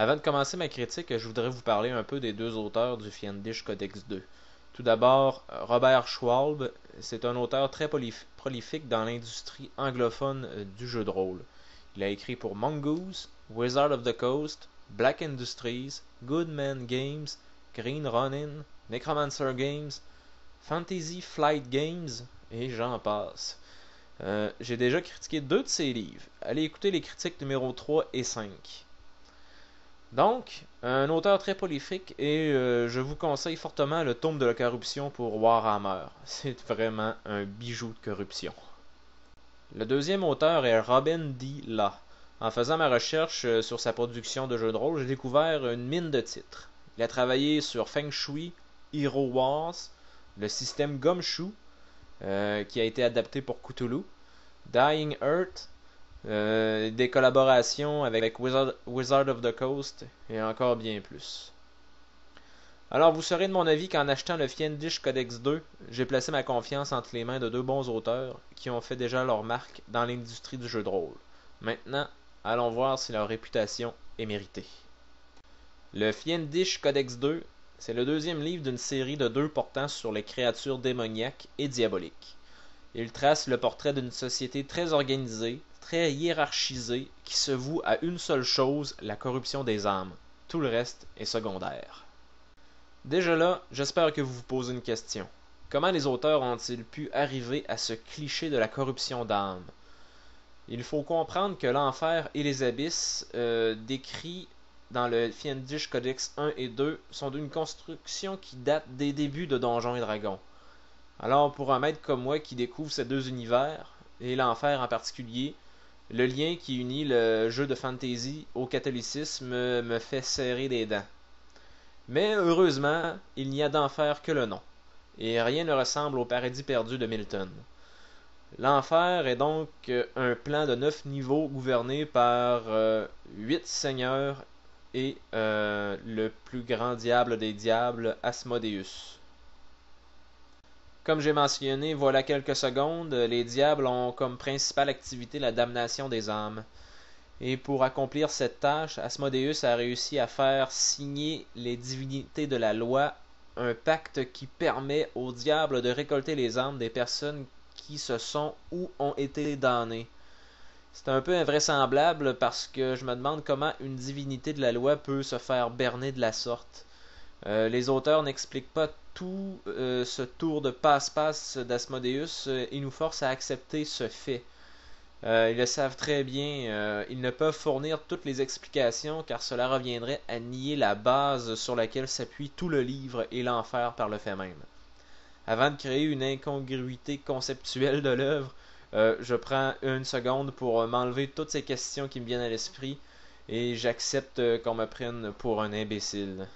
Avant de commencer ma critique, je voudrais vous parler un peu des deux auteurs du Fiendish Codex 2. Tout d'abord, Robert Schwalb, c'est un auteur très prolifique dans l'industrie anglophone du jeu de rôle. Il a écrit pour Mongoose, Wizard of the Coast, Black Industries, Good Man Games, Green Ronin, Necromancer Games, Fantasy Flight Games, et j'en passe. J'ai déjà critiqué deux de ses livres. Allez écouter les critiques numéro 3 et 5. Donc, un auteur très prolifique et je vous conseille fortement le tome de la corruption pour Warhammer. C'est vraiment un bijou de corruption. Le deuxième auteur est Robin D. Law. En faisant ma recherche sur sa production de jeux de rôle, j'ai découvert une mine de titres. Il a travaillé sur Feng Shui, Hero Wars, le système Gumshoe, qui a été adapté pour Cthulhu, Dying Earth, des collaborations avec Wizard of the Coast et encore bien plus. Alors vous serez de mon avis qu'en achetant le Fiendish Codex 2, j'ai placé ma confiance entre les mains de deux bons auteurs qui ont fait déjà leur marque dans l'industrie du jeu de rôle. Maintenant, allons voir si leur réputation est méritée. Le Fiendish Codex 2, c'est le deuxième livre d'une série de deux portant sur les créatures démoniaques et diaboliques. Il trace le portrait d'une société très organisée, très hiérarchisée, qui se voue à une seule chose, la corruption des âmes. Tout le reste est secondaire. Déjà là, j'espère que vous vous posez une question. Comment les auteurs ont-ils pu arriver à ce cliché de la corruption d'âme? Il faut comprendre que l'enfer et les abysses décrits dans le Fiendish Codex 1 et 2 sont d'une construction qui date des débuts de Donjons et Dragons. Alors pour un maître comme moi qui découvre ces deux univers, et l'enfer en particulier, le lien qui unit le jeu de fantasy au catholicisme me fait serrer les dents. Mais heureusement, il n'y a d'enfer que le nom, et rien ne ressemble au paradis perdu de Milton. L'enfer est donc un plan de 9 niveaux gouverné par 8 seigneurs et le plus grand diable des diables, Asmodeus. Comme j'ai mentionné voilà quelques secondes, les diables ont comme principale activité la damnation des âmes. Et pour accomplir cette tâche, Asmodeus a réussi à faire signer les divinités de la loi un pacte qui permet au diable de récolter les âmes des personnes qui se sont ou ont été damnées. C'est un peu invraisemblable parce que je me demande comment une divinité de la loi peut se faire berner de la sorte. Les auteurs n'expliquent pas tout ce tour de passe-passe d'Asmodeus et nous forcent à accepter ce fait. Ils le savent très bien, ils ne peuvent fournir toutes les explications car cela reviendrait à nier la base sur laquelle s'appuie tout le livre et l'enfer par le fait même. Avant de créer une incongruité conceptuelle de l'œuvre, je prends une seconde pour m'enlever toutes ces questions qui me viennent à l'esprit et j'accepte qu'on me prenne pour un imbécile.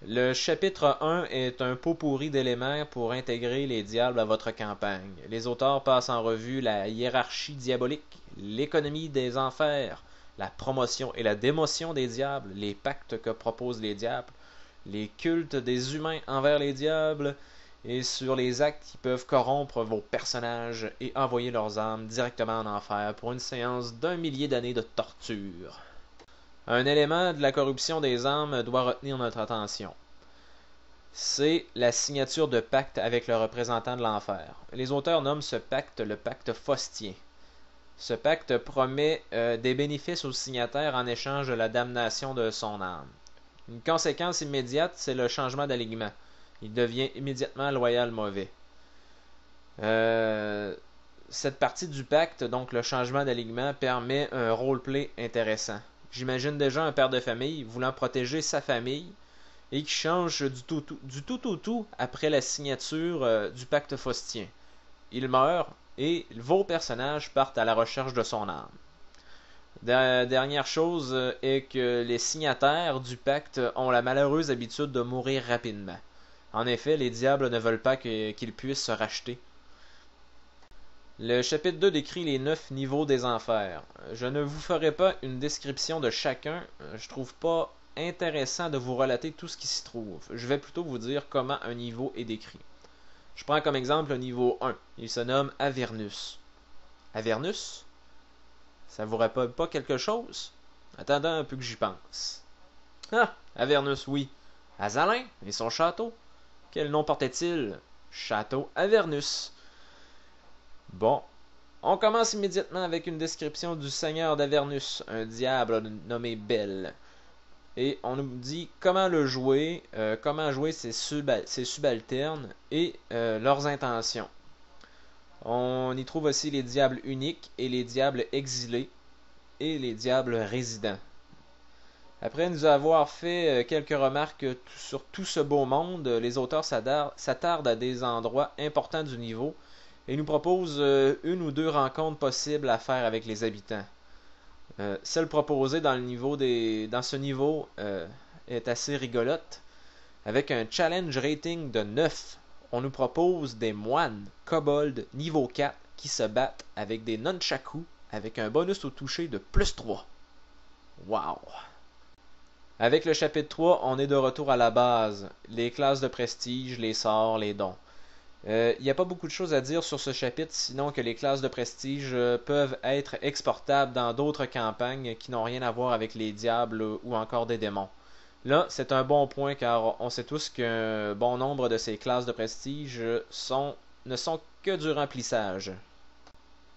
Le chapitre 1 est un pot pourri d'éléments pour intégrer les diables à votre campagne. Les auteurs passent en revue la hiérarchie diabolique, l'économie des enfers, la promotion et la démotion des diables, les pactes que proposent les diables, les cultes des humains envers les diables, et sur les actes qui peuvent corrompre vos personnages et envoyer leurs âmes directement en enfer pour une séance d'1 millier d'années de torture. Un élément de la corruption des âmes doit retenir notre attention. C'est la signature de pacte avec le représentant de l'enfer. Les auteurs nomment ce pacte le pacte faustien. Ce pacte promet des bénéfices aux signataires en échange de la damnation de son âme. Une conséquence immédiate, c'est le changement d'alignement. Il devient immédiatement loyal mauvais. Cette partie du pacte, donc le changement d'alignement, permet un roleplay intéressant. J'imagine déjà un père de famille voulant protéger sa famille et qui change du tout après la signature du pacte faustien. Il meurt et vos personnages partent à la recherche de son âme. Dernière chose est que les signataires du pacte ont la malheureuse habitude de mourir rapidement. En effet, les diables ne veulent pas qu'ils puissent se racheter. Le chapitre 2 décrit les 9 niveaux des enfers. Je ne vous ferai pas une description de chacun, je trouve pas intéressant de vous relater tout ce qui s'y trouve. Je vais plutôt vous dire comment un niveau est décrit. Je prends comme exemple le niveau 1. Il se nomme Avernus. Avernus? Ça vous rappelle pas quelque chose? Attendons un peu que j'y pense. Ah, Avernus, oui. Azalin et son château. Quel nom portait-il? Château Avernus. Bon, on commence immédiatement avec une description du seigneur d'Avernus, un diable nommé Bel. Et on nous dit comment le jouer, comment jouer ses subalternes et leurs intentions. On y trouve aussi les diables uniques et les diables exilés et les diables résidents. Après nous avoir fait quelques remarques sur tout ce beau monde, les auteurs s'attardent à des endroits importants du niveau et nous proposent une ou deux rencontres possibles à faire avec les habitants. Celle proposée dans ce niveau est assez rigolote. Avec un challenge rating de 9, on nous propose des moines kobolds niveau 4 qui se battent avec des nunchakus avec un bonus au toucher de plus 3. Wow! Avec le chapitre 3, on est de retour à la base, les classes de prestige, les sorts, les dons. Il n'y a pas beaucoup de choses à dire sur ce chapitre, sinon que les classes de prestige peuvent être exportables dans d'autres campagnes qui n'ont rien à voir avec les diables ou encore des démons. Là, c'est un bon point car on sait tous qu'un bon nombre de ces classes de prestige ne sont que du remplissage.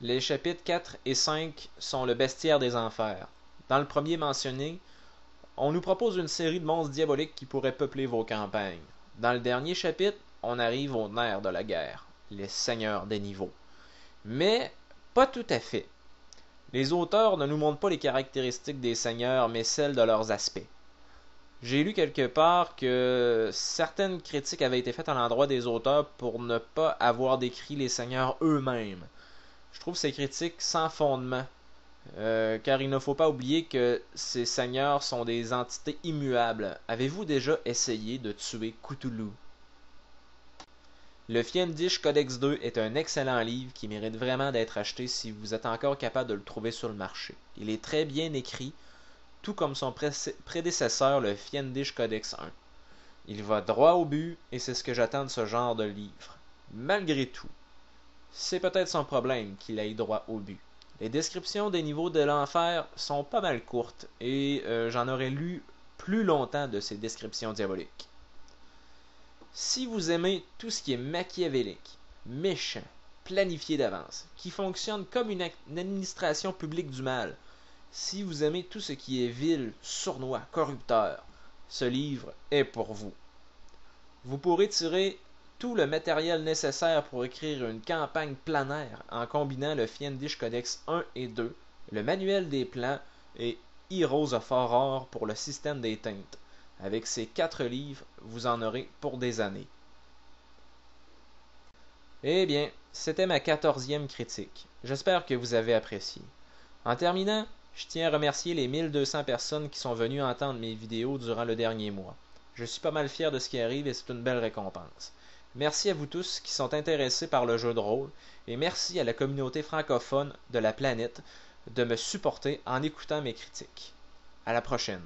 Les chapitres 4 et 5 sont le bestiaire des enfers. Dans le premier mentionné, on nous propose une série de monstres diaboliques qui pourraient peupler vos campagnes. Dans le dernier chapitre, on arrive au nerf de la guerre, les seigneurs des niveaux. Mais pas tout à fait. Les auteurs ne nous montrent pas les caractéristiques des seigneurs, mais celles de leurs aspects. J'ai lu quelque part que certaines critiques avaient été faites à l'endroit des auteurs pour ne pas avoir décrit les seigneurs eux-mêmes. Je trouve ces critiques sans fondement, car il ne faut pas oublier que ces seigneurs sont des entités immuables. Avez-vous déjà essayé de tuer Cthulhu? Le Fiendish Codex 2 est un excellent livre qui mérite vraiment d'être acheté si vous êtes encore capable de le trouver sur le marché. Il est très bien écrit, tout comme son prédécesseur, le Fiendish Codex 1. Il va droit au but et c'est ce que j'attends de ce genre de livre. Malgré tout, c'est peut-être son problème qu'il aille droit au but. Les descriptions des niveaux de l'enfer sont pas mal courtes et j'en aurais lu plus longtemps de ces descriptions diaboliques. Si vous aimez tout ce qui est machiavélique, méchant, planifié d'avance, qui fonctionne comme une administration publique du mal, si vous aimez tout ce qui est vil, sournois, corrupteur, ce livre est pour vous. Vous pourrez tirer tout le matériel nécessaire pour écrire une campagne planaire en combinant le Fiendish Codex 1 et 2, le manuel des plans et Heroes of Horror pour le système des teintes. Avec ces 4 livres, vous en aurez pour des années. Eh bien, c'était ma 14e critique. J'espère que vous avez apprécié. En terminant, je tiens à remercier les 1200 personnes qui sont venues entendre mes vidéos durant le dernier mois. Je suis pas mal fier de ce qui arrive et c'est une belle récompense. Merci à vous tous qui sont intéressés par le jeu de rôle et merci à la communauté francophone de la planète de me supporter en écoutant mes critiques. À la prochaine.